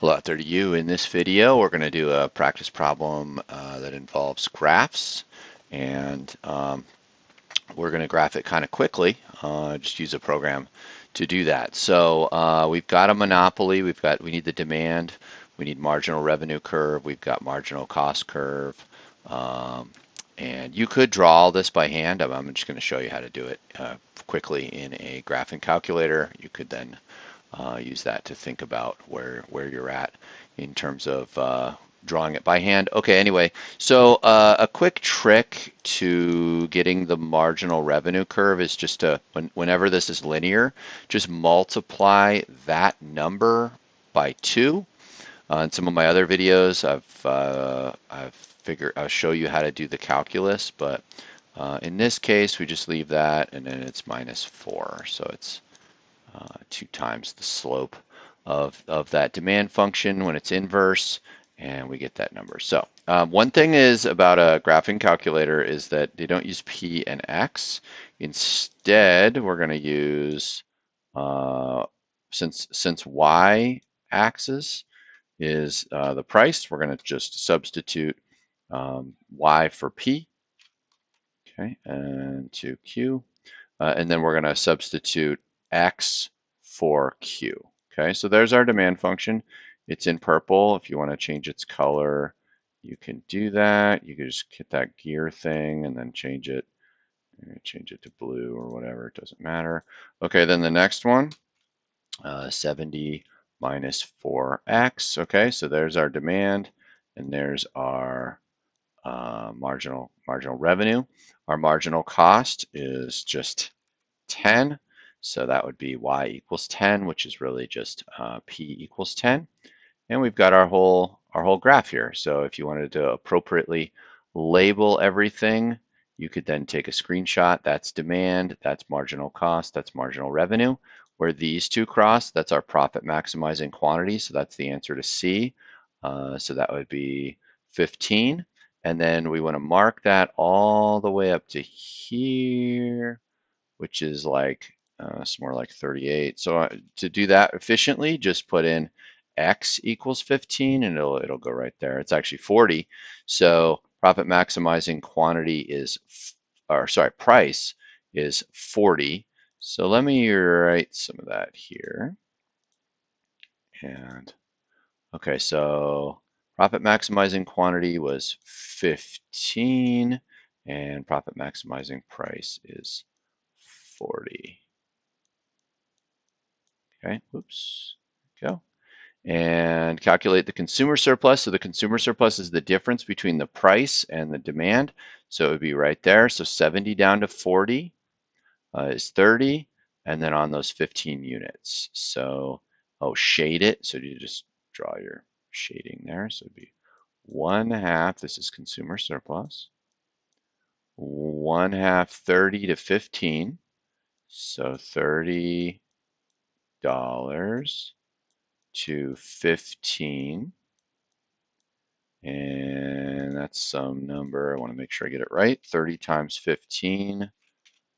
Hello out there to you. In this video, we're going to do a practice problem that involves graphs, and we're going to graph it kind of quickly. Just use a program to do that. So we've got a monopoly. We need the demand. We need marginal revenue curve. We've got marginal cost curve. Um, and you could draw all this by hand. I'm just going to show you how to do it quickly in a graphing calculator. You could then use that to think about where you're at in terms of drawing it by hand. Okay, anyway, so a quick trick to getting the marginal revenue curve is just to, whenever this is linear, just multiply that number by 2. In some of my other videos, I'll show you how to do the calculus, but in this case, we just leave that, and then it's -4, so it's 2 times the slope of that demand function when it's inverse, and we get that number. So one thing is about a graphing calculator is that they don't use P and X. Instead, we're going to use, since Y axis is the price, we're going to just substitute Y for P, okay, and to Q. And then we're going to substitute X for Q. Okay, so there's our demand function. It's in purple. If you want to change its color, you can do that. You can just hit that gear thing and then change it. Change it to blue or whatever. It doesn't matter. Okay, then the next one, 70 minus 4x. Okay, so there's our demand, and there's our marginal revenue. Our marginal cost is just 10. So that would be y equals 10, which is really just p equals 10. And we've got our whole graph here. So if you wanted to appropriately label everything, you could then take a screenshot. That's demand, that's marginal cost, that's marginal revenue. Where these two cross, that's our profit maximizing quantity. So that's the answer to C. So that would be 15. And then we want to mark that all the way up to here, which is like it's more like 38. So to do that efficiently, just put in x equals 15, and it'll go right there. It's actually 40. So profit maximizing quantity is, or sorry, price is 40. So let me write some of that here. And okay, so profit maximizing quantity was 15, and profit maximizing price is 40. Okay, whoops, go. And calculate the consumer surplus. So the consumer surplus is the difference between the price and the demand. So it would be right there. So 70 down to 40 is 30. And then on those 15 units. So, shade it. So you just draw your shading there. So it'd be 1/2. This is consumer surplus. 1/2 30 to 15. So $30 to 15, and that's some number. I want to make sure I get it right. 30 times 15,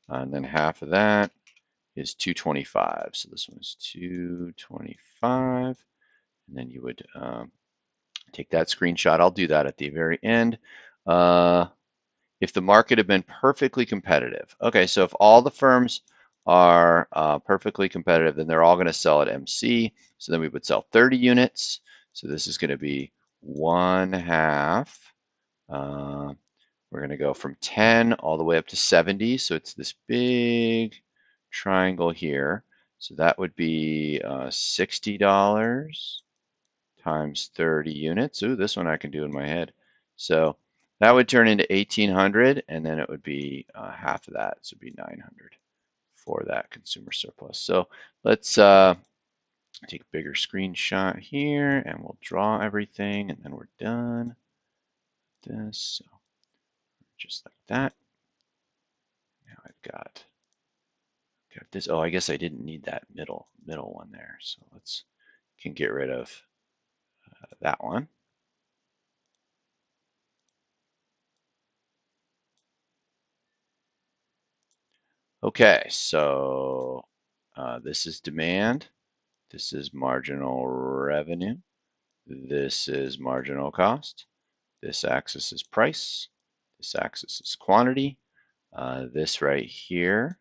and then half of that is 225. So this one is 225, and then you would take that screenshot. I'll do that at the very end. If the market had been perfectly competitive. Okay, so if all the firms are perfectly competitive, then they're all going to sell at MC. So then we would sell 30 units. So this is going to be 1/2. We're going to go from 10 all the way up to 70. So it's this big triangle here. So that would be $60 times 30 units. Ooh, this one I can do in my head. So that would turn into 1,800, and then it would be half of that, so it'd be 900 for that consumer surplus. So let's take a bigger screenshot here, and we'll draw everything, and then we're done. This, so just like that. Now I've got this. Oh, I guess I didn't need that middle one there, so can get rid of that one. Okay, so this is demand. This is marginal revenue. This is marginal cost. This axis is price. This axis is quantity. This right here,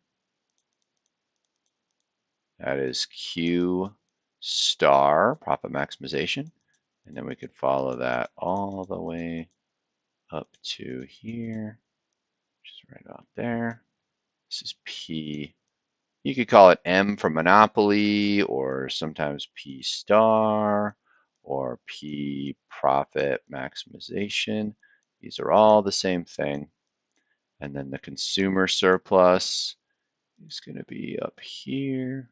that is Q star, profit maximization. And then we could follow that all the way up to here, which is right about there. This is P. You could call it M for monopoly, or sometimes P star, or P profit maximization. These are all the same thing. And then the consumer surplus is going to be up here.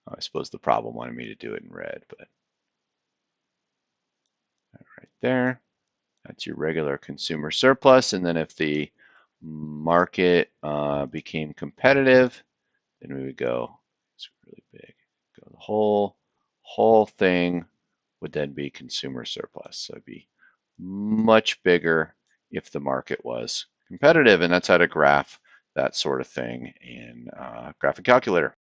Oh, I suppose the problem wanted me to do it in red, but right there. That's your regular consumer surplus. And then if the market became competitive, then we would go, it's really big, go the whole thing would then be consumer surplus. So it'd be much bigger if the market was competitive. And that's how to graph that sort of thing in Graphic Calculator.